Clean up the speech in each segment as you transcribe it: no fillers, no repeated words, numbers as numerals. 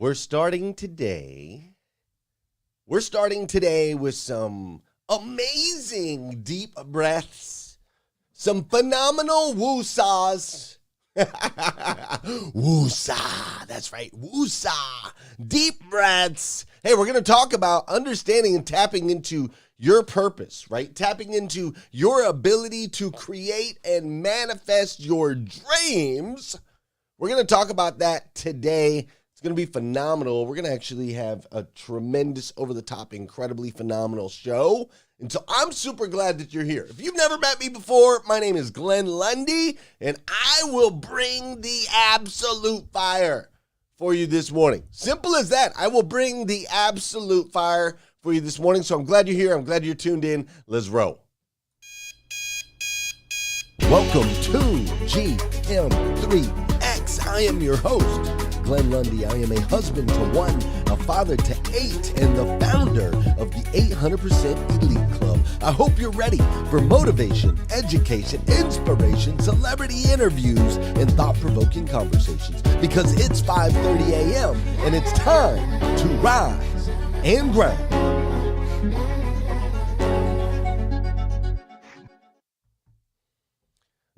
We're starting today. We're starting today with some amazing deep breaths, some phenomenal woosahs. Woosah, that's right, woosah, deep breaths. Hey, we're going to talk about understanding and tapping into your purpose, right? Tapping into your ability to create and manifest your dreams. We're going to talk about that today. It's going to be phenomenal. We're going to actually have a tremendous, over-the-top, incredibly phenomenal show. And so I'm super glad that you're here. If you've never met me before, my name is Glenn Lundy, and I will bring the absolute fire for you this morning. Simple as that. I will bring the absolute fire for you this morning. So I'm glad you're here. I'm glad you're tuned in. Let's roll. Welcome to GM3X. I am your host, Glenn Lundy. I am a husband to one, a father to 8, and the founder of the 800% Elite Club. I hope you're ready for motivation, education, inspiration, celebrity interviews, and thought-provoking conversations, because it's 5:30 a.m. and it's time to rise and grind.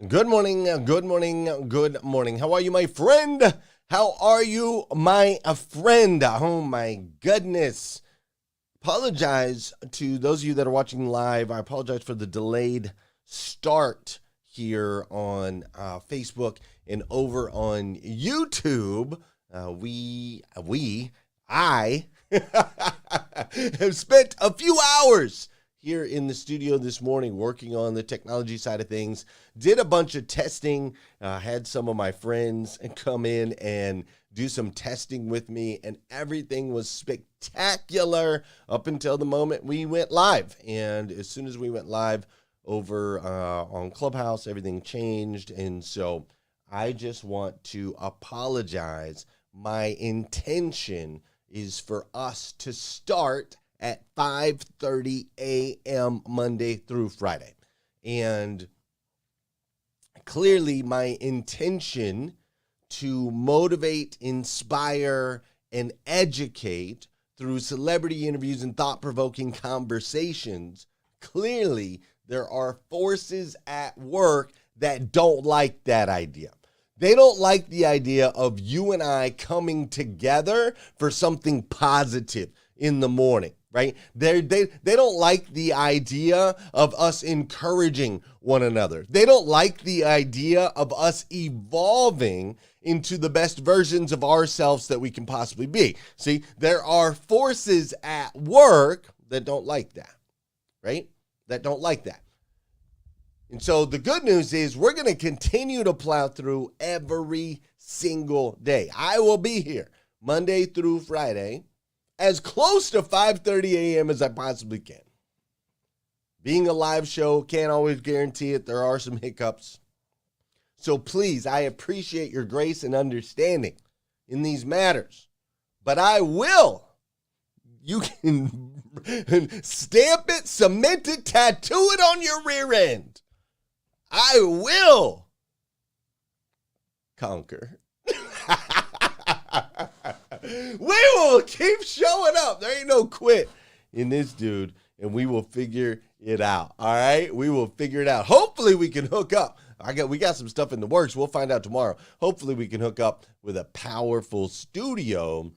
Good morning, good morning, good morning. How are you, my friend? How are you, my friend? Oh, my goodness. Apologize to those of you that are watching live. I apologize for the delayed start here on Facebook and over on YouTube. I have spent a few hours here in the studio this morning working on the technology side of things. Did a bunch of testing, had some of my friends come in and do some testing with me, and everything was spectacular up until the moment we went live. And as soon as we went live over on Clubhouse, everything changed. And so I just want to apologize. My intention is for us to start at 5:30 a.m. Monday through Friday. And clearly my intention to motivate, inspire, and educate through celebrity interviews and thought-provoking conversations, clearly there are forces at work that don't like that idea. They don't like the idea of you and I coming together for something positive in the morning. Right? They don't like the idea of us encouraging one another. They don't like the idea of us evolving into the best versions of ourselves that we can possibly be. See, there are forces at work that don't like that, right? That don't like that. And so the good news is we're going to continue to plow through every single day. I will be here Monday through Friday, as close to 5:30 a.m. as I possibly can. Being a live show, can't always guarantee it. There are some hiccups. So please, I appreciate your grace and understanding in these matters. But I will. You can stamp it, cement it, tattoo it on your rear end. I will conquer. We will keep showing up. There ain't no quit in this dude, and we will figure it out. All right? We will figure it out. Hopefully we can hook up. We got some stuff in the works. We'll find out tomorrow. Hopefully we can hook up with a powerful studio.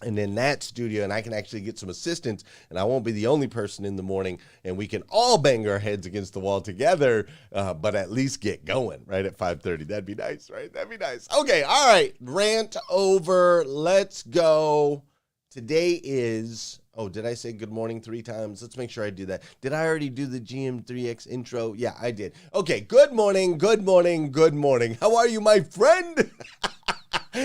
And in that studio, and I can actually get some assistance, and I won't be the only person in the morning, and we can all bang our heads against the wall together, but at least get going right at 5:30. That'd be nice, right? That'd be nice. Okay, all right, rant over. Let's go. Today is, did I say good morning 3 times? Let's make sure I do that. Did I already do the GM3X intro? Yeah, I did. Okay, good morning, good morning, good morning. How are you, my friend?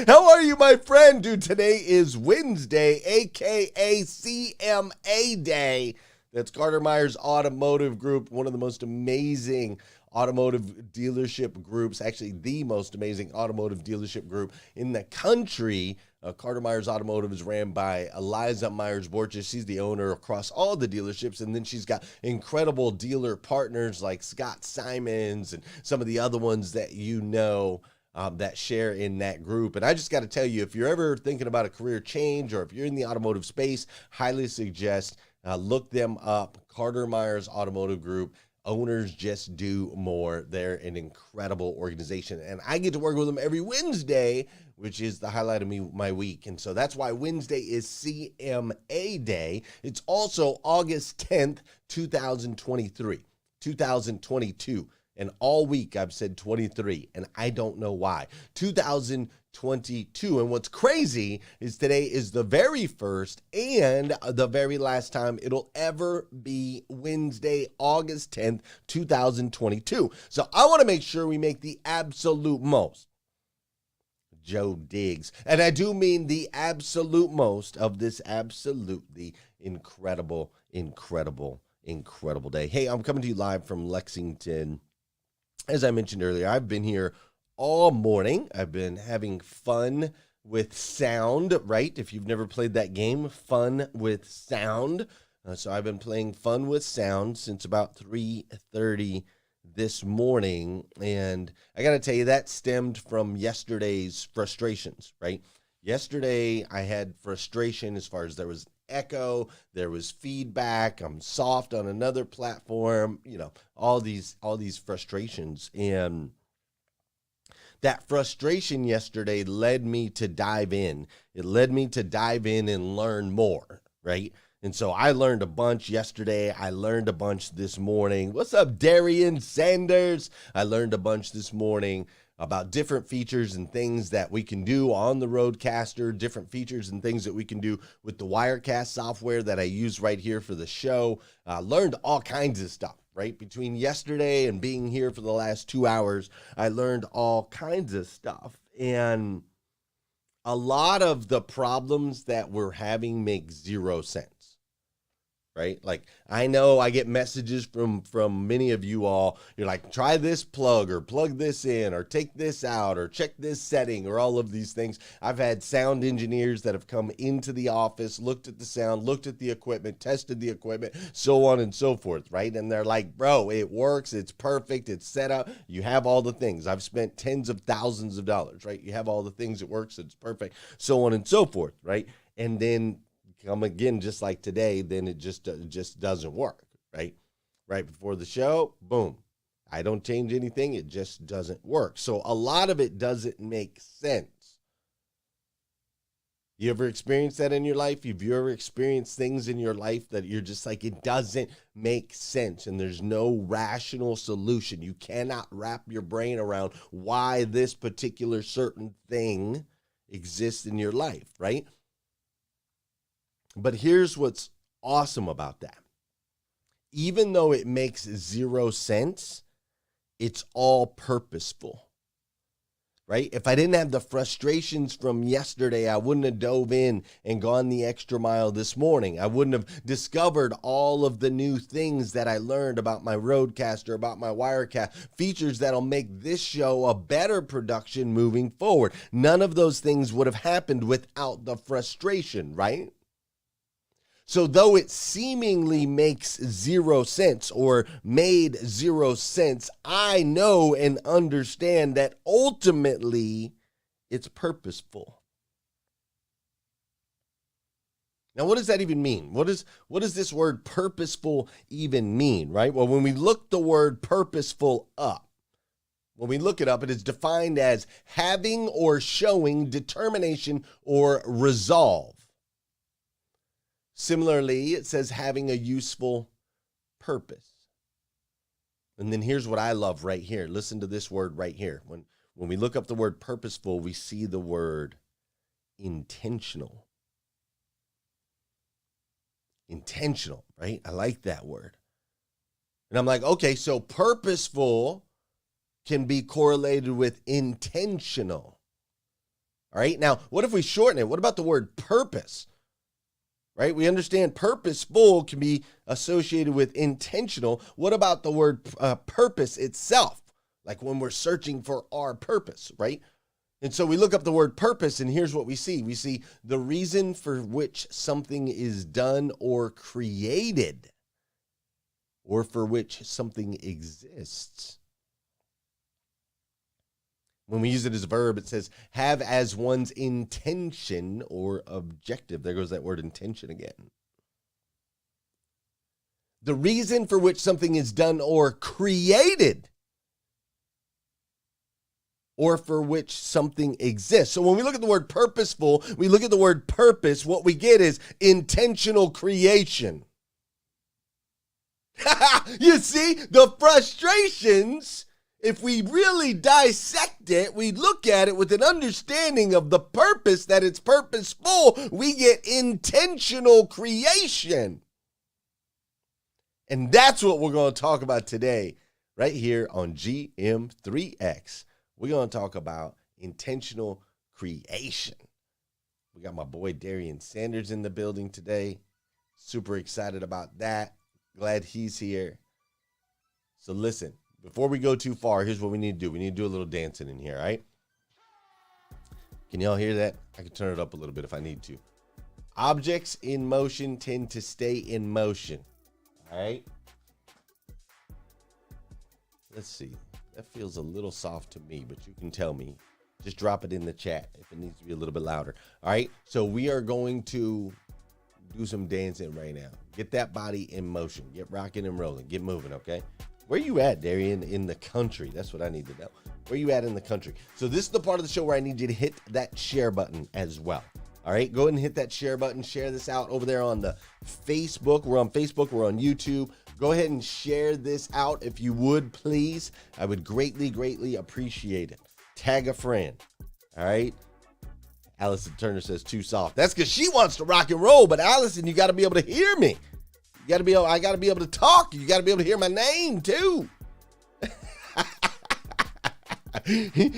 How are you, my friend? Dude, today is Wednesday, a.k.a. CMA Day. That's Carter Myers Automotive Group, one of the most amazing automotive dealership groups, actually the most amazing automotive dealership group in the country. Carter Myers Automotive is ran by Eliza Myers-Borges. She's the owner across all the dealerships, and then she's got incredible dealer partners like Scott Simons and some of the other ones that you know. that share in that group. And I just got to tell you, if you're ever thinking about a career change or if you're in the automotive space, highly suggest look them up. Carter Myers Automotive Group. Owners just do more. They're an incredible organization. And I get to work with them every Wednesday, which is the highlight of my week. And so that's why Wednesday is CMA Day. It's also August 10th, 2023, 2022. And all week I've said 23, and I don't know why. 2022. And what's crazy is today is the very first and the very last time it'll ever be Wednesday, August 10th, 2022. So I want to make sure we make the absolute most. Joe Diggs. And I do mean the absolute most of this absolutely incredible day. Hey, I'm coming to you live from Lexington. As I mentioned earlier, I've been here all morning. I've been having fun with sound, right? If you've never played that game, Fun with Sound. So I've been playing Fun with Sound since about 3:30 this morning. And I got to tell you, that stemmed from yesterday's frustrations, right? Yesterday, I had frustration as far as there was echo, there was feedback, I'm soft on another platform, all these frustrations. And that frustration yesterday led me to dive in. It led me to dive in and learn more, right? And so I learned a bunch yesterday. I learned a bunch this morning. What's up, Darian Sanders? I learned a bunch this morning about different features and things that we can do on the Roadcaster, different features and things that we can do with the Wirecast software that I use right here for the show. Learned all kinds of stuff, right? Between yesterday and being here for the last 2 hours, I learned all kinds of stuff. And a lot of the problems that we're having make zero sense. Right? Like, I know I get messages from many of you all. You're like, try this plug or plug this in or take this out or check this setting or all of these things. I've had sound engineers that have come into the office, looked at the sound, looked at the equipment, tested the equipment, so on and so forth, right? And they're like, bro, it works. It's perfect. It's set up. You have all the things. I've spent tens of thousands of dollars, right? You have all the things. It works. It's perfect, so on and so forth, right? And then come again, just like today, then it just doesn't work, right? Right before the show, boom. I don't change anything. It just doesn't work. So a lot of it doesn't make sense. You ever experienced that in your life? Have you ever experienced things in your life that you're just like, it doesn't make sense and there's no rational solution? You cannot wrap your brain around why this particular certain thing exists in your life, right? But here's what's awesome about that. Even though it makes zero sense, it's all purposeful, right? If I didn't have the frustrations from yesterday, I wouldn't have dove in and gone the extra mile this morning. I wouldn't have discovered all of the new things that I learned about my Roadcaster, about my Wirecast, features that'll make this show a better production moving forward. None of those things would have happened without the frustration, right? So though it seemingly makes zero sense or made zero sense, I know and understand that ultimately it's purposeful. Now, what does that even mean? What does this word purposeful even mean, right? Well, when we look the word purposeful up, when we look it up, it is defined as having or showing determination or resolve. Similarly, it says having a useful purpose. And then here's what I love right here. Listen to this word right here. When we look up the word purposeful, we see the word intentional. Intentional, right? I like that word. And I'm like, okay, so purposeful can be correlated with intentional. All right, now, what if we shorten it? What about the word purpose? Right? We understand purposeful can be associated with intentional. What about the word purpose itself? Like when we're searching for our purpose, right? And so we look up the word purpose, and here's what we see. We see the reason for which something is done or created, or for which something exists. When we use it as a verb, it says have as one's intention or objective. There goes that word intention again. The reason for which something is done or created, or for which something exists. So when we look at the word purposeful, we look at the word purpose, what we get is intentional creation. You see, the frustrations, if we really dissect it, we look at it with an understanding of the purpose, that it's purposeful, we get intentional creation. And that's what we're going to talk about today, right here on GM3X. We're going to talk about intentional creation. We got my boy Darian Sanders in the building today. Super excited about that. Glad he's here. So listen, before we go too far, here's what we need to do. We need to do a little dancing in here, all right? Can y'all hear that? I can turn it up a little bit if I need to. Objects in motion tend to stay in motion, all right? Let's see. That feels a little soft to me, but you can tell me. Just drop it in the chat if it needs to be a little bit louder. All right, so we are going to do some dancing right now. Get that body in motion. Get rocking and rolling. Get moving, okay? Where you at, Darian, in the country? That's what I need to know. Where you at in the country? So this is the part of the show where I need you to hit that share button as well. All right, go ahead and hit that share button. Share this out over there on the Facebook. We're on Facebook. We're on YouTube. Go ahead and share this out if you would, please. I would greatly, greatly appreciate it. Tag a friend. All right. Allison Turner says too soft. That's because she wants to rock and roll. But Allison, you got to be able to hear me. You got to be able. I got to be able to talk. You got to be able to hear my name too.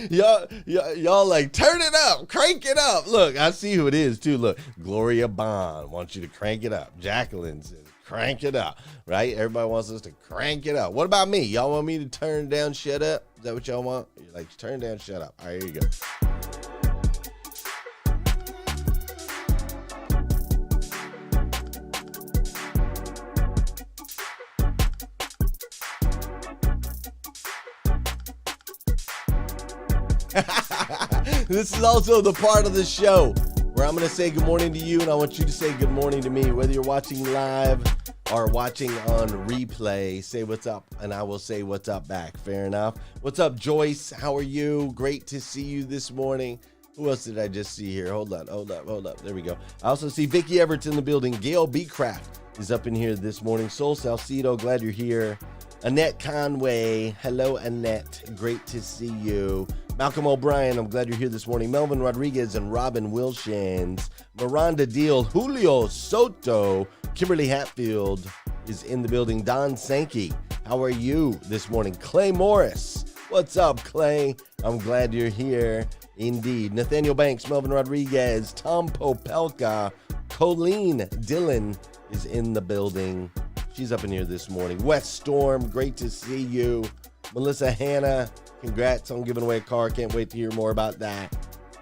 y'all like turn it up, crank it up. Look, I see who it is too. Look, Gloria Bond wants you to crank it up. Jacqueline says crank it up, right? Everybody wants us to crank it up. What about me? Y'all want me to turn down, shut up? Is that what y'all want? You're like, turn down, shut up. All right, here you go. This is also the part of the show where I'm going to say good morning to you, and I want you to say good morning to me. Whether you're watching live or watching on replay, say what's up, and I will say what's up back. Fair enough. What's up, Joyce? How are you? Great to see you this morning. Who else did I just see here? Hold up. There we go. I also see Vicky Everett in the building. Gail B. Craft is up in here this morning. Sol Salcido, glad you're here. Annette Conway. Hello, Annette. Great to see you. Malcolm O'Brien, I'm glad you're here this morning. Melvin Rodriguez and Robin Wilshans. Miranda Deal, Julio Soto, Kimberly Hatfield is in the building. Don Sankey, how are you this morning? Clay Morris, what's up, Clay? I'm glad you're here. Indeed. Nathaniel Banks, Melvin Rodriguez, Tom Popelka, Colleen Dillon is in the building. She's up in here this morning. West Storm, great to see you. Melissa Hanna, congrats on giving away a car. Can't wait to hear more about that.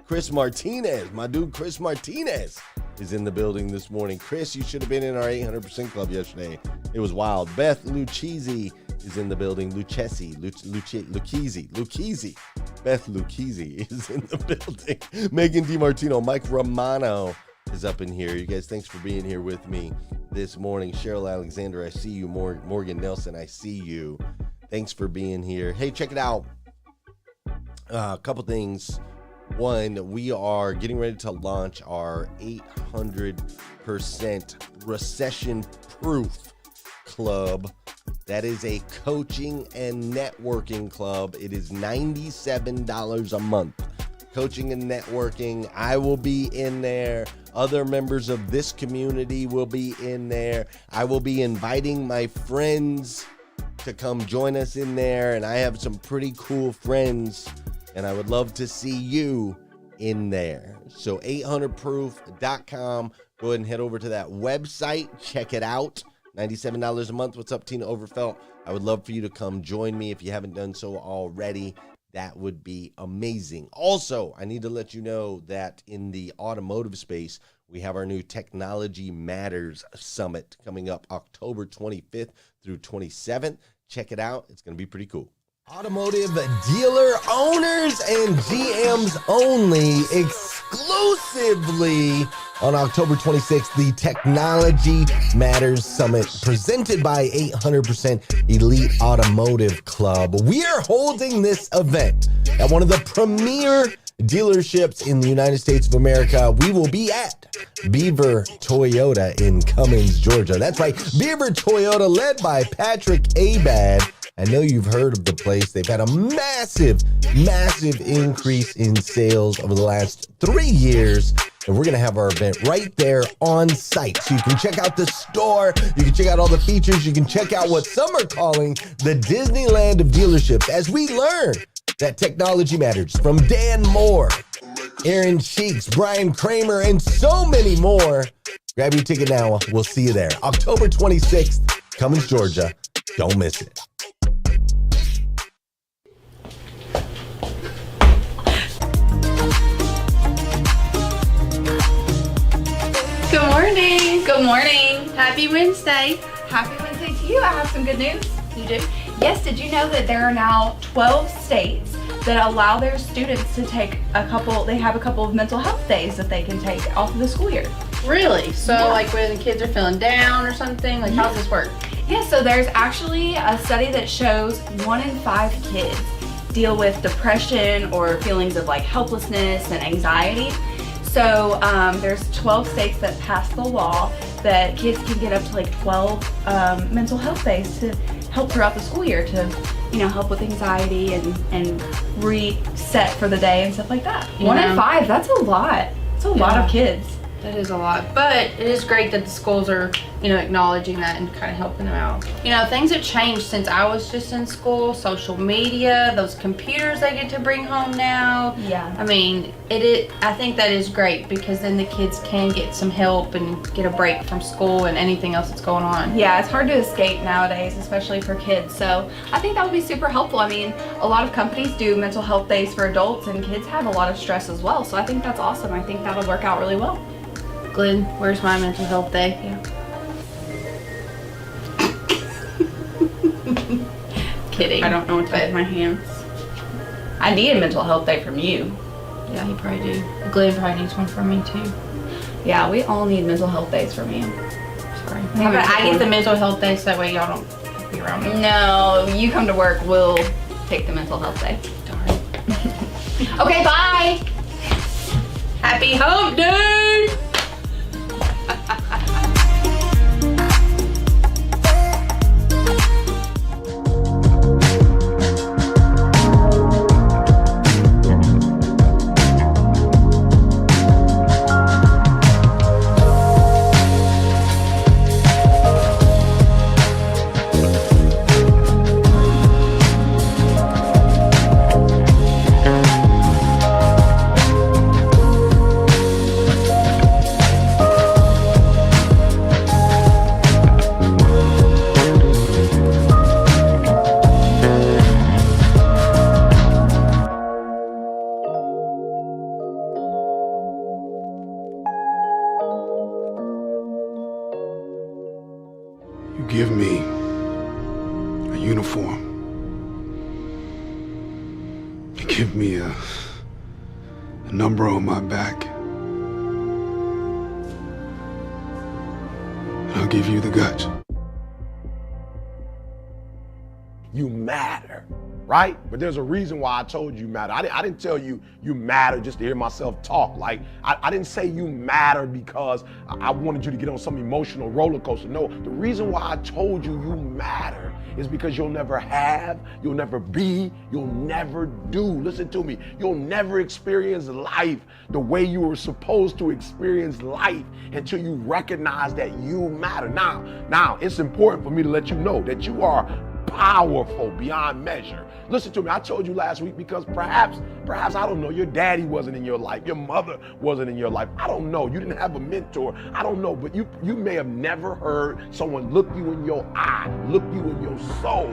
Chris Martinez, my dude Chris Martinez is in the building this morning. Chris, you should have been in our 800% club yesterday. It was wild. Beth Lucchese is in the building. Lucchese. Beth Lucchese is in the building. Megan DiMartino, Mike Romano is up in here. You guys, thanks for being here with me this morning. Cheryl Alexander, I see you. Morgan Nelson, I see you. Thanks for being here. Hey, check it out. A couple things. One, we are getting ready to launch our 800% recession-proof club. That is a coaching and networking club. It is $97 a month. Coaching and networking. I will be in there. Other members of this community will be in there. I will be inviting my friends to come join us in there, and I have some pretty cool friends, and I would love to see you in there. So 800proof.com. Go ahead and head over to that website. Check it out. $97 a month. What's up, Tina Overfelt? I would love for you to come join me if you haven't done so already. That would be amazing. Also, I need to let you know that in the automotive space, we have our new Technology Matters Summit coming up October 25th through 27th. Check it out. It's going to be pretty cool. Automotive dealer owners and GMs only, exclusively on October 26th, the Technology Matters Summit presented by 800% Elite Automotive Club. We are holding this event at one of the premier dealerships in the United States of America. We will be at Beaver Toyota in Cummins, Georgia. That's right, Beaver Toyota, led by Patrick Abad. I know you've heard of the place. They've had a massive increase in sales over the last 3 years. And we're going to have our event right there on site. So you can check out the store. You can check out all the features. You can check out what some are calling the Disneyland of dealerships as we learn that technology matters from Dan Moore, Aaron Cheeks, Brian Kramer, and so many more. Grab your ticket now. We'll see you there. October 26th, Cummins, Georgia. Don't miss it. Good morning. Good morning. Happy Wednesday. Happy Wednesday to you. I have some good news. You do? Yes, did you know that there are now 12 states that allow their students to take they have a couple of mental health days that they can take off of the school year? Really? So Yeah. like when the kids are feeling down or something? Like how does this work? Yeah, so there's actually a study that shows 1 in 5 kids deal with depression or feelings of like helplessness and anxiety. So there's 12 states that passed the law that kids can get up to like 12 mental health days to help throughout the school year to, help with anxiety and reset for the day and stuff like that. 1 in 5, that's a lot. It's a lot of kids. That is a lot, but it is great that the schools are, acknowledging that and kind of helping them out. Things have changed since I was just in school. Social media, those computers they get to bring home now. Yeah. I mean, I think that is great because then the kids can get some help and get a break from school and anything else that's going on. Yeah, it's hard to escape nowadays, especially for kids. So I think that would be super helpful. I mean, a lot of companies do mental health days for adults, and kids have a lot of stress as well. So I think that's awesome. I think that'll work out really well. Glenn, where's my mental health day? Yeah. Kidding. I don't know what to do with my hands. I need a mental health day from you. Yeah, you probably do. Glenn probably needs one from me too. Yeah, we all need mental health days from you. Sorry. How about I get the mental health day so that way y'all don't have to be around me? No, you come to work, we'll take the mental health day. Darn. Okay, bye. Happy hump day! You give me a uniform. You give me a number on my back. And I'll give you the guts. You matter, right? But there's a reason why I told you matter. I didn't tell you you matter just to hear myself talk. Like, I didn't say you matter because I wanted you to get on some emotional roller coaster. No, the reason why I told you you matter is because you'll never have, you'll never be, you'll never do. Listen to me. You'll never experience life the way you were supposed to experience life until you recognize that you matter. Now, it's important for me to let you know that you are powerful beyond measure. Listen to me, I told you last week because perhaps, I don't know, your daddy wasn't in your life, your mother wasn't in your life. I don't know, you didn't have a mentor. I don't know, but you may have never heard someone look you in your eye, look you in your soul,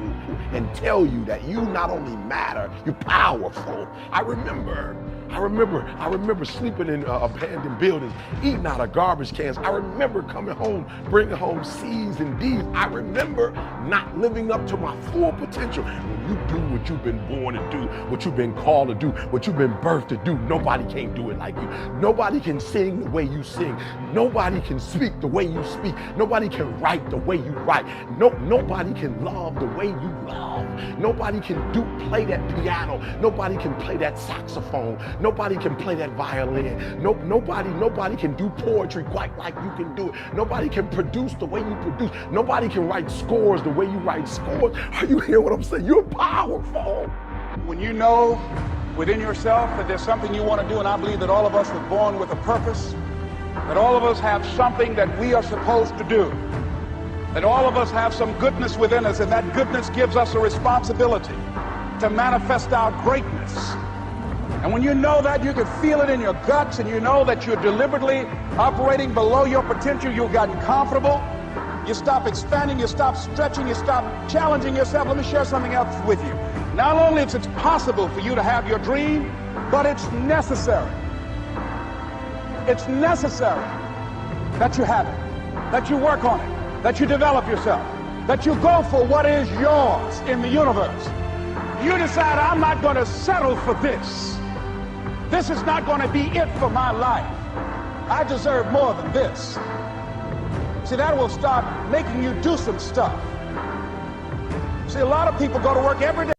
and tell you that you not only matter, you're powerful. I remember I remember sleeping in abandoned buildings, eating out of garbage cans. I remember coming home, bringing home C's and D's. I remember not living up to my full potential. When you do what you've been born to do, what you've been called to do, what you've been birthed to do, nobody can do it like you. Nobody can sing the way you sing. Nobody can speak the way you speak. Nobody can write the way you write. Nobody can love the way you love. Nobody can play that piano. Nobody can play that saxophone. Nobody can play that violin. Nobody can do poetry quite like you can do it. Nobody can produce the way you produce. Nobody can write scores the way you write scores. Are you hearing what I'm saying? You're powerful. When you know within yourself that there's something you want to do, and I believe that all of us were born with a purpose, that all of us have something that we are supposed to do, that all of us have some goodness within us, and that goodness gives us a responsibility to manifest our greatness. And when you know that, you can feel it in your guts, and you know that you're deliberately operating below your potential. You've gotten comfortable. You stop expanding, you stop stretching, you stop challenging yourself. Let me share something else with you. Not only is it possible for you to have your dream, but it's necessary. It's necessary that you have it, that you work on it, that you develop yourself, that you go for what is yours in the universe. You decide, I'm not going to settle for this. This is not going to be it for my life. I deserve more than this. See, that will start making you do some stuff. See, a lot of people go to work every day.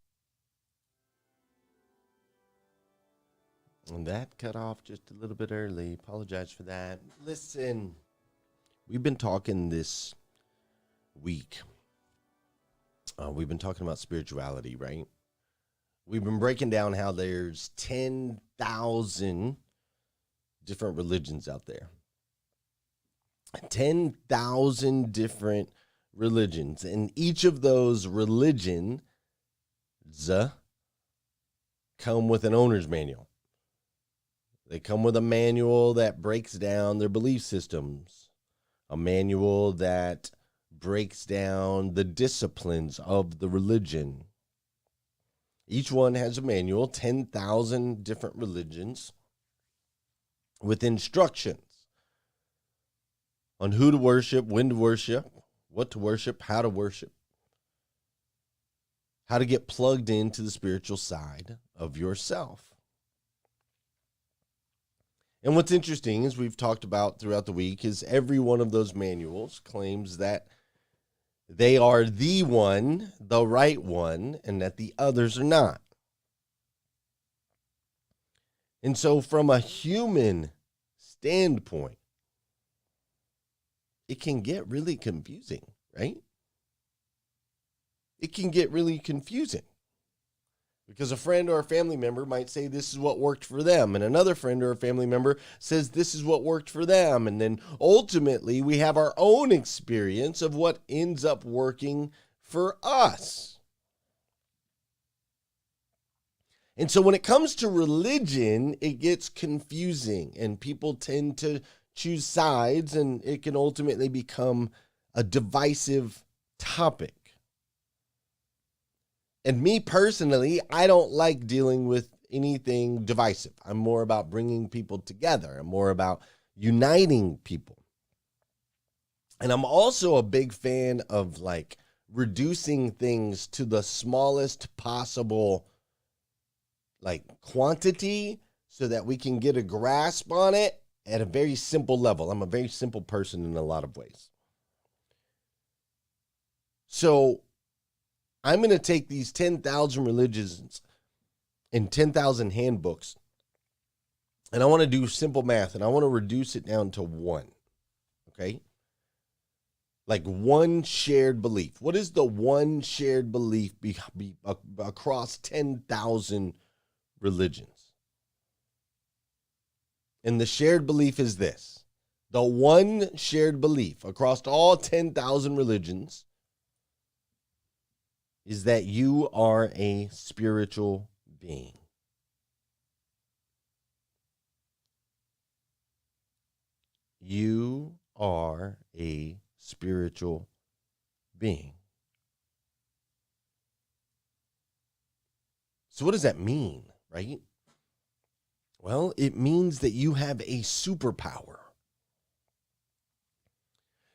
And that cut off just a little bit early. Apologize for that. Listen, we've been talking this week. We've been talking about spirituality, right? We've been breaking down how there's 10,000 different religions out there. 10,000 different religions. And each of those religions come with an owner's manual. They come with a manual that breaks down their belief systems, a manual that breaks down the disciplines of the religion. Each one has a manual, 10,000 different religions with instructions on who to worship, when to worship, what to worship, how to get plugged into the spiritual side of yourself. And what's interesting, as we've talked about throughout the week, is every one of those manuals claims that they are the one, the right one, and that the others are not. And so from a human standpoint, it can get really confusing, right? It can get really confusing because a friend or a family member might say this is what worked for them, and another friend or a family member says this is what worked for them, and then ultimately we have our own experience of what ends up working for us. And so when it comes to religion, it gets confusing, and people tend to choose sides, and it can ultimately become a divisive topic. And me personally, I don't like dealing with anything divisive. I'm more about bringing people together. I'm more about uniting people. And I'm also a big fan of like reducing things to the smallest possible like quantity so that we can get a grasp on it at a very simple level. I'm a very simple person in a lot of ways. So I'm going to take these 10,000 religions and 10,000 handbooks, and I want to do simple math, and I want to reduce it down to one, okay? Like one shared belief. What is the one shared belief across 10,000 religions? And the shared belief is this. The one shared belief across all 10,000 religions is that you are a spiritual being. You are a spiritual being. So what does that mean, right? Well, it means that you have a superpower.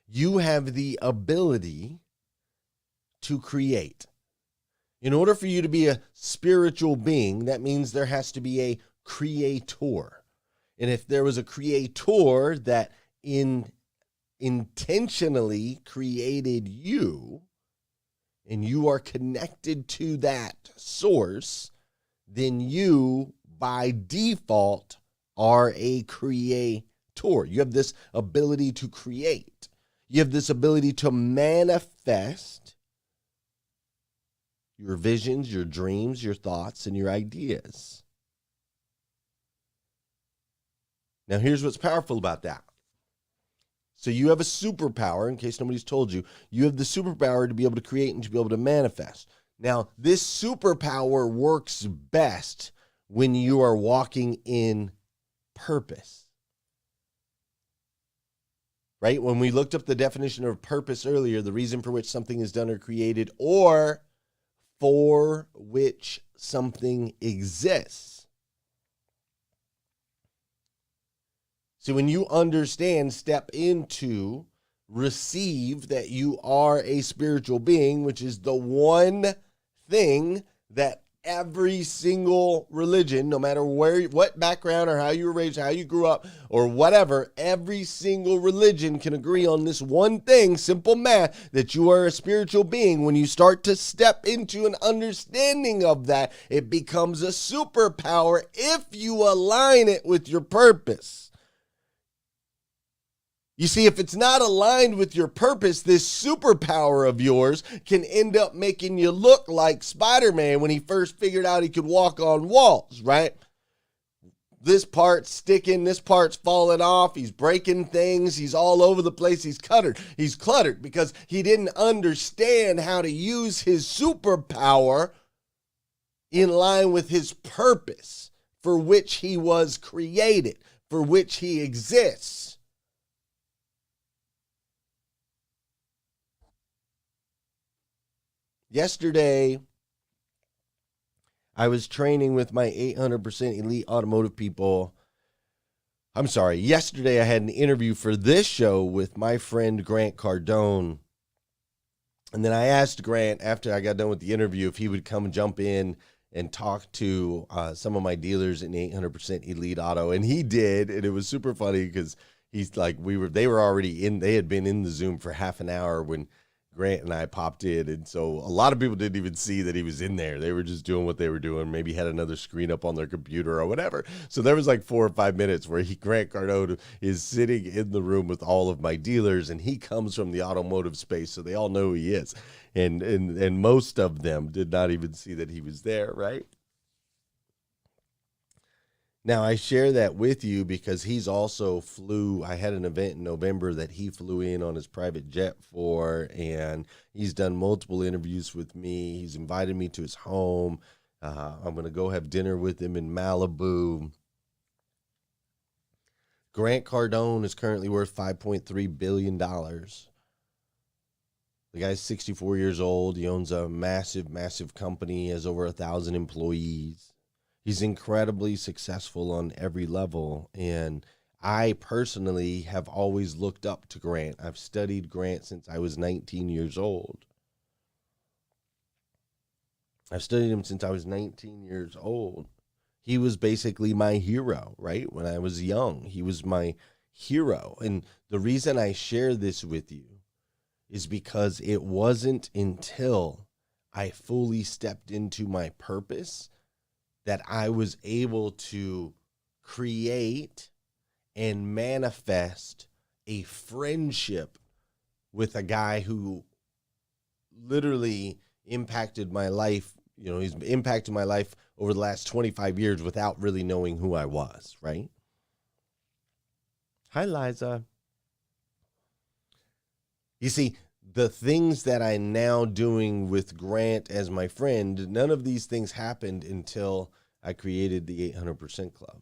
You have the ability to create. In order for you to be a spiritual being, that means there has to be a creator. And if there was a creator that intentionally created you, and you are connected to that source, then you, by default, are a creator. You have this ability to create. You have this ability to manifest your visions, your dreams, your thoughts, and your ideas. Now, here's what's powerful about that. So you have a superpower, in case nobody's told you. You have the superpower to be able to create and to be able to manifest. Now, this superpower works best when you are walking in purpose. Right? When we looked up the definition of purpose earlier, the reason for which something is done or created, or for which something exists. So when you understand, step into, receive that you are a spiritual being, which is the one thing that every single religion, no matter what background or how you were raised, how you grew up, or whatever, every single religion can agree on this one thing, simple math, that you are a spiritual being. When you start to step into an understanding of that, it becomes a superpower if you align it with your purpose. You see, if it's not aligned with your purpose, this superpower of yours can end up making you look like Spider-Man when he first figured out he could walk on walls, right? This part's sticking, this part's falling off, he's breaking things, he's all over the place, he's cluttered because he didn't understand how to use his superpower in line with his purpose for which he was created, for which he exists. Yesterday, I was training with my 800% elite automotive people. Yesterday I had an interview for this show with my friend Grant Cardone. And then I asked Grant, after I got done with the interview, if he would come jump in and talk to some of my dealers in 800% elite auto. And he did, and it was super funny because he's like, they had been in the Zoom for half an hour when Grant and I popped in, and so a lot of people didn't even see that he was in there. They were just doing what they were doing, maybe had another screen up on their computer or whatever. So there was like 4 or 5 minutes where Grant Cardone is sitting in the room with all of my dealers, and he comes from the automotive space, so they all know who he is. And most of them did not even see that he was there, right? Now, I share that with you because he's also I had an event in November that he flew in on his private jet for, and he's done multiple interviews with me. He's invited me to his home. I'm going to go have dinner with him in Malibu. Grant Cardone is currently worth $5.3 billion. The guy's 64 years old. He owns a massive, massive company. He has over 1,000 employees. He's incredibly successful on every level, and I personally have always looked up to Grant. I've studied Grant since I was 19 years old. I've studied him since I was 19 years old. He was basically my hero, right? When I was young, he was my hero. And the reason I share this with you is because it wasn't until I fully stepped into my purpose that I was able to create and manifest a friendship with a guy who literally impacted my life. You know, he's impacted my life over the last 25 years without really knowing who I was, right? Hi, Liza. You see, the things that I'm now doing with Grant as my friend, none of these things happened until I created the 800% Club.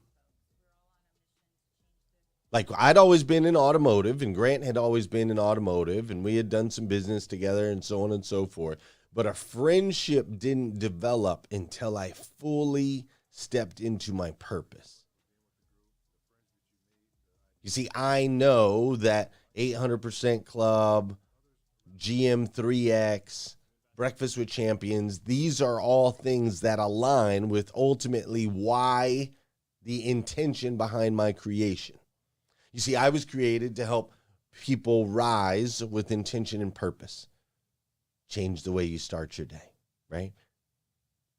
Like, I'd always been in automotive, and Grant had always been in automotive, and we had done some business together and so on and so forth. But a friendship didn't develop until I fully stepped into my purpose. You see, I know that 800% Club, GM3X, Breakfast with Champions, these are all things that align with ultimately why the intention behind my creation. You see, I was created to help people rise with intention and purpose. Change the way you start your day, right?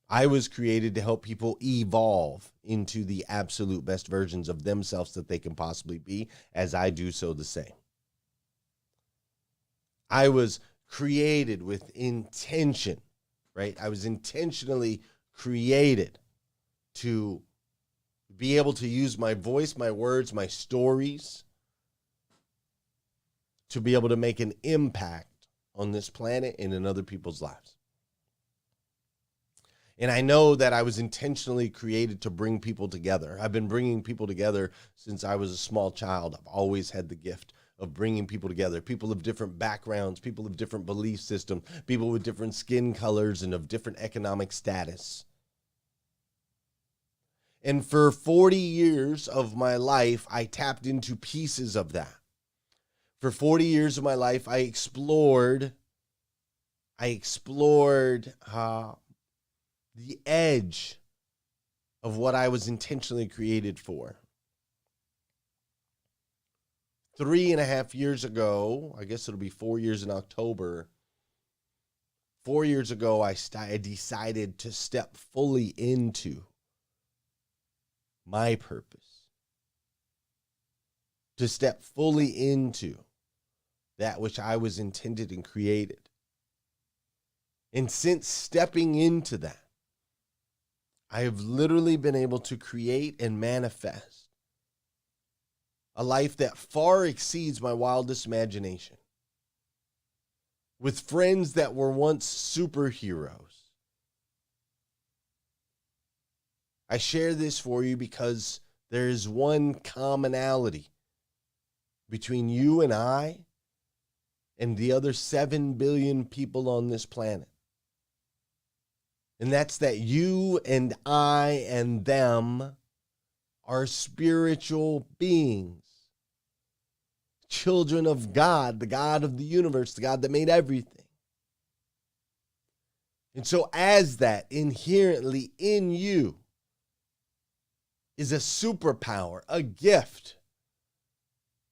I was created to help people evolve into the absolute best versions of themselves that they can possibly be, as I do so the same. I was created with intention, right? I was intentionally created to be able to use my voice, my words, my stories to be able to make an impact on this planet and in other people's lives. And I know that I was intentionally created to bring people together. I've been bringing people together since I was a small child. I've always had the gift of bringing people together, people of different backgrounds, people of different belief systems, people with different skin colors and of different economic status. And for 40 years of my life, I tapped into pieces of that. For 40 years of my life, I explored the edge of what I was intentionally created for. 3.5 years ago, I guess it'll be 4 years in October, 4 years ago, I decided to step fully into my purpose, to step fully into that which I was intended and created. And since stepping into that, I have literally been able to create and manifest a life that far exceeds my wildest imagination, with friends that were once superheroes. I share this for you because there is one commonality between you and I and the other 7 billion people on this planet. And that's that you and I and them are spiritual beings, children of God, the God of the universe, the God that made everything. And so as that, inherently in you is a superpower, a gift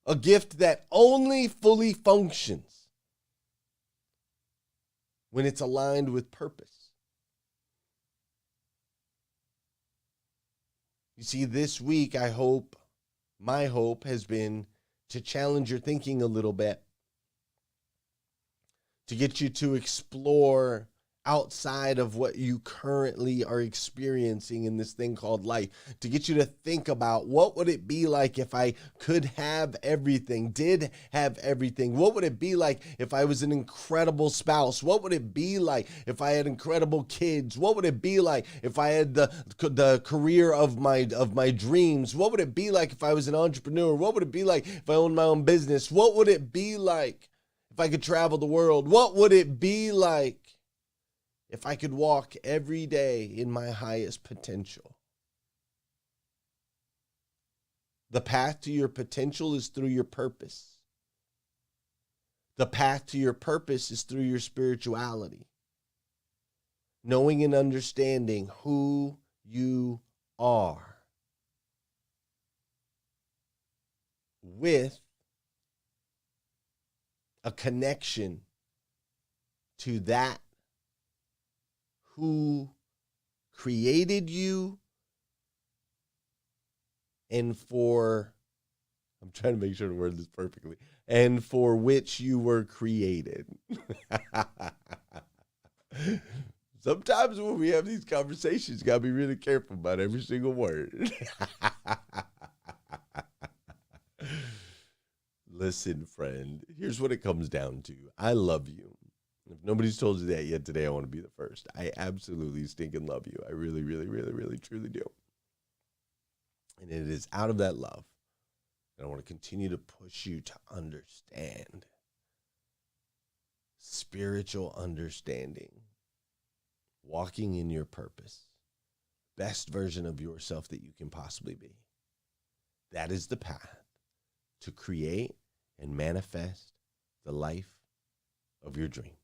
that only fully functions when it's aligned with purpose. You see, this week, my hope has been to challenge your thinking a little bit, to get you to explore outside of what you currently are experiencing in this thing called life, to get you to think about what would it be like if I could have everything, did have everything? What would it be like if I was an incredible spouse? What would it be like if I had incredible kids? What would it be like if I had the career of my dreams? What would it be like if I was an entrepreneur? What would it be like if I owned my own business? What would it be like if I could travel the world? What would it be like if I could walk every day in my highest potential? The path to your potential is through your purpose. The path to your purpose is through your spirituality. Knowing and understanding who you are with a connection to that who created you and I'm trying to make sure to word this perfectly, and for which you were created. Sometimes when we have these conversations, you got to be really careful about every single word. Listen, friend, here's what it comes down to. I love you. If nobody's told you that yet today, I want to be the first. I absolutely stinking love you. I really, really, really, really, truly do. And it is out of that love that I want to continue to push you to understand spiritual understanding, walking in your purpose, best version of yourself that you can possibly be. That is the path to create and manifest the life of your dreams.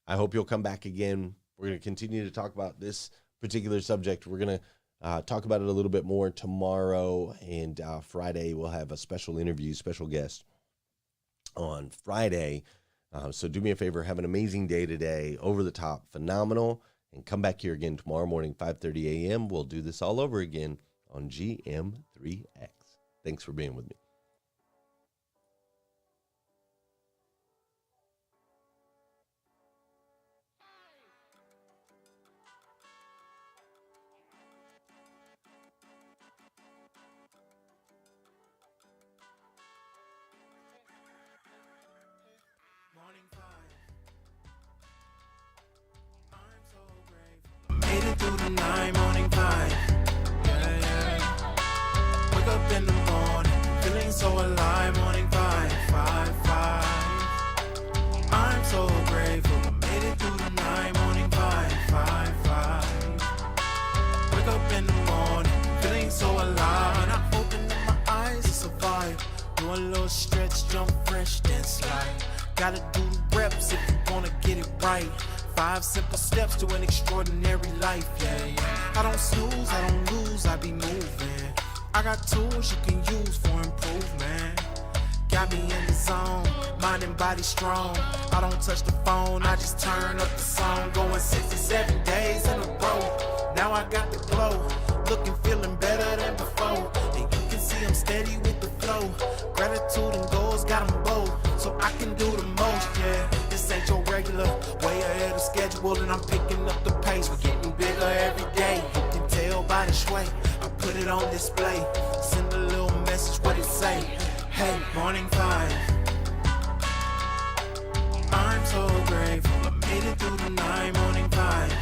I hope you'll come back again. We're going to continue to talk about this particular subject. We're going to talk about it a little bit more tomorrow, and Friday we'll have a special interview, special guest on Friday. So do me a favor, have an amazing day today, over the top, phenomenal, and come back here again tomorrow morning, 5:30 a.m. We'll do this all over again on GM3X. Thanks for being with me. Made it through the night, morning five. Yeah, yeah. Wake up in the morning, feeling so alive, morning five, five. I'm so grateful. I made it through the night, morning five. Wake up in the morning, feeling so alive. And I open up my eyes to survive. Do a little stretch, jump fresh, then slide. Gotta do the reps if you wanna get it right. 5 simple steps to an extraordinary life, yeah. I don't snooze, I don't lose, I be moving. I got tools you can use for improvement. Got me in the zone, mind and body strong. I don't touch the phone, I just turn up the song. Going 67 days in a row. Now I got the glow, looking, feeling better than before. And you can see I'm steady with the flow. Gratitude and goals got them both, so I can do the most, yeah. This ain't your regular, way ahead of schedule, and I'm picking up the pace. We're getting bigger every day, you can tell by the sway. I put it on display, send a little message, what it say? Hey, morning five. I'm so grateful, I made it through the night, morning five.